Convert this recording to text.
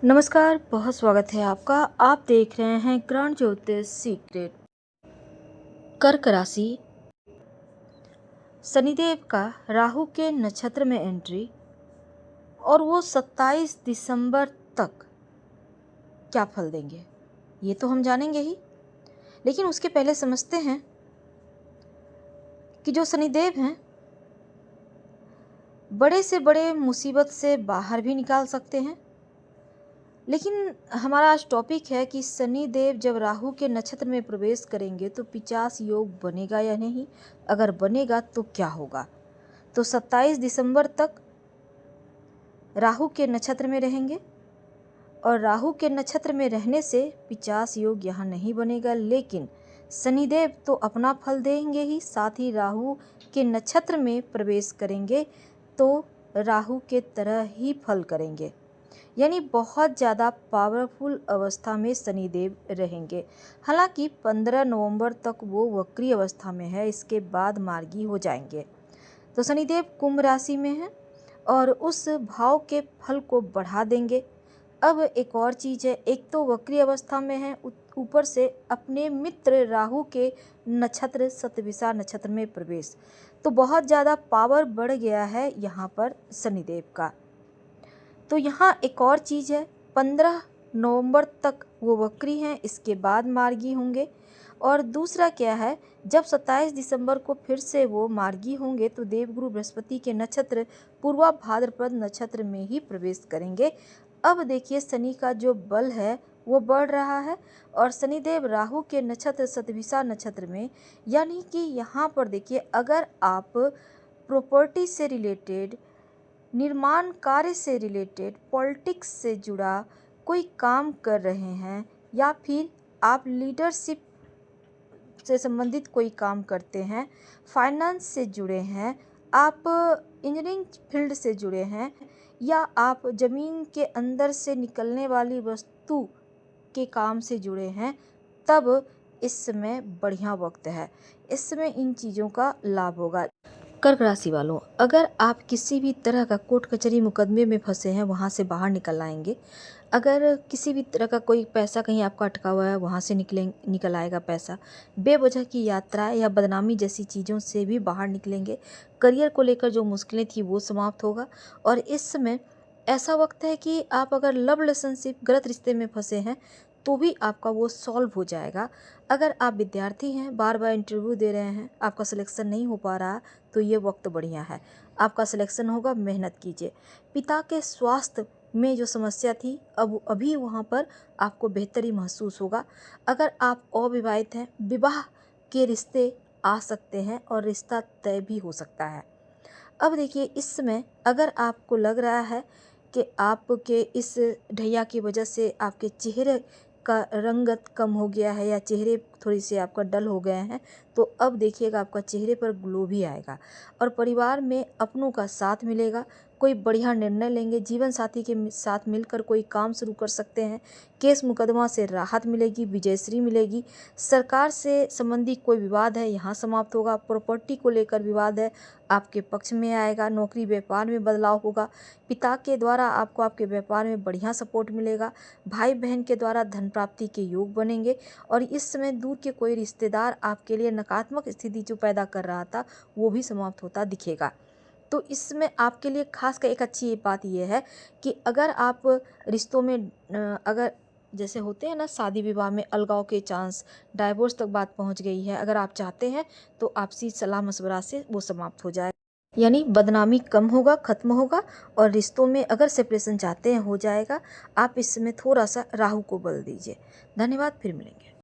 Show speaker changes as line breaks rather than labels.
नमस्कार, बहुत स्वागत है आपका। आप देख रहे हैं ग्रांड ज्योतिष सीक्रेट। कर्क राशि, शनिदेव का राहु के नक्षत्र में एंट्री और वो 27 दिसंबर तक क्या फल देंगे ये तो हम जानेंगे ही, लेकिन उसके पहले समझते हैं कि जो शनिदेव हैं बड़े से बड़े मुसीबत से बाहर भी निकाल सकते हैं। लेकिन हमारा आज टॉपिक है कि शनि देव जब राहु के नक्षत्र में प्रवेश करेंगे तो 50 योग बनेगा या नहीं, अगर बनेगा तो क्या होगा। तो 27 दिसंबर तक राहु के नक्षत्र में रहेंगे और राहु के नक्षत्र में रहने से 50 योग यहाँ नहीं बनेगा, लेकिन शनिदेव तो अपना फल देंगे ही, साथ ही राहु के नक्षत्र में प्रवेश करेंगे तो राहु के तरह ही फल करेंगे, यानी बहुत ज़्यादा पावरफुल अवस्था में शनिदेव रहेंगे। हालांकि 15 नवंबर तक वो वक्री अवस्था में है, इसके बाद मार्गी हो जाएंगे। तो शनिदेव कुंभ राशि में है और उस भाव के फल को बढ़ा देंगे। अब एक और चीज़ है, एक तो वक्री अवस्था में है, ऊपर से अपने मित्र राहु के नक्षत्र शतभिषा नक्षत्र में प्रवेश, तो बहुत ज़्यादा पावर बढ़ गया है यहाँ पर शनिदेव का। तो यहाँ एक और चीज़ है, 15 नवंबर तक वो वक्री हैं, इसके बाद मार्गी होंगे। और दूसरा क्या है, जब 27 दिसंबर को फिर से वो मार्गी होंगे तो देवगुरु बृहस्पति के नक्षत्र पूर्वा भाद्रपद नक्षत्र में ही प्रवेश करेंगे। अब देखिए शनि का जो बल है वो बढ़ रहा है और शनिदेव राहु के नक्षत्र शतभिषा नक्षत्र में, यानी कि यहाँ पर देखिए अगर आप प्रॉपर्टी से रिलेटेड, निर्माण कार्य से रिलेटेड, पॉलिटिक्स से जुड़ा कोई काम कर रहे हैं या फिर आप लीडरशिप से संबंधित कोई काम करते हैं, फाइनेंस से जुड़े हैं, आप इंजीनियरिंग फील्ड से जुड़े हैं या आप ज़मीन के अंदर से निकलने वाली वस्तु के काम से जुड़े हैं, तब इस समय बढ़िया वक्त है, इस समय इन चीज़ों का लाभ होगा। कर्क राशि वालों, अगर आप किसी भी तरह का कोर्ट कचहरी मुकदमे में फंसे हैं वहाँ से बाहर निकल आएंगे। अगर किसी भी तरह का कोई पैसा कहीं आपका अटका हुआ है वहाँ से निकल आएगा पैसा। बेवजह की यात्रा या बदनामी जैसी चीज़ों से भी बाहर निकलेंगे। करियर को लेकर जो मुश्किलें थी वो समाप्त होगा। और इस समय ऐसा वक्त है कि आप अगर लव रिलेशनशिप, गलत रिश्ते में फंसे हैं तो भी आपका वो सॉल्व हो जाएगा। अगर आप विद्यार्थी हैं, बार बार इंटरव्यू दे रहे हैं, आपका सिलेक्शन नहीं हो पा रहा, तो ये वक्त बढ़िया है, आपका सिलेक्शन होगा, मेहनत कीजिए। पिता के स्वास्थ्य में जो समस्या थी अब अभी वहाँ पर आपको बेहतरी महसूस होगा। अगर आप अविवाहित हैं, विवाह के रिश्ते आ सकते हैं और रिश्ता तय भी हो सकता है। अब देखिए इस समय अगर आपको लग रहा है कि आपके इस ढैया की वजह से आपके चेहरे का रंगत कम हो गया है या चेहरे थोड़ी से आपका डल हो गए हैं, तो अब देखिएगा आपका चेहरे पर ग्लो भी आएगा और परिवार में अपनों का साथ मिलेगा। कोई बढ़िया निर्णय लेंगे, जीवन साथी के साथ मिलकर कोई काम शुरू कर सकते हैं। केस मुकदमा से राहत मिलेगी, विजयश्री मिलेगी। सरकार से संबंधी कोई विवाद है यहाँ समाप्त होगा। प्रॉपर्टी को लेकर विवाद है आपके पक्ष में आएगा। नौकरी व्यापार में बदलाव होगा। पिता के द्वारा आपको आपके व्यापार में बढ़िया सपोर्ट मिलेगा। भाई बहन के द्वारा धन प्राप्ति के योग बनेंगे और इस समय दूर के कोई रिश्तेदार आपके लिए नकारात्मक स्थिति जो पैदा कर रहा था वो भी समाप्त होता दिखेगा। तो इसमें आपके लिए खास कर एक अच्छी बात यह है कि अगर आप रिश्तों में अगर जैसे होते हैं ना, शादी विवाह में अलगाव के चांस, डाइवोर्स तक बात पहुंच गई है, अगर आप चाहते हैं तो आपसी सलाह मशवरा से वो समाप्त हो जाए, यानी बदनामी कम होगा, खत्म होगा। और रिश्तों में अगर सेपरेशन चाहते हैं हो जाएगा। आप इसमें थोड़ा सा राहु को बल दीजिए। धन्यवाद, फिर मिलेंगे।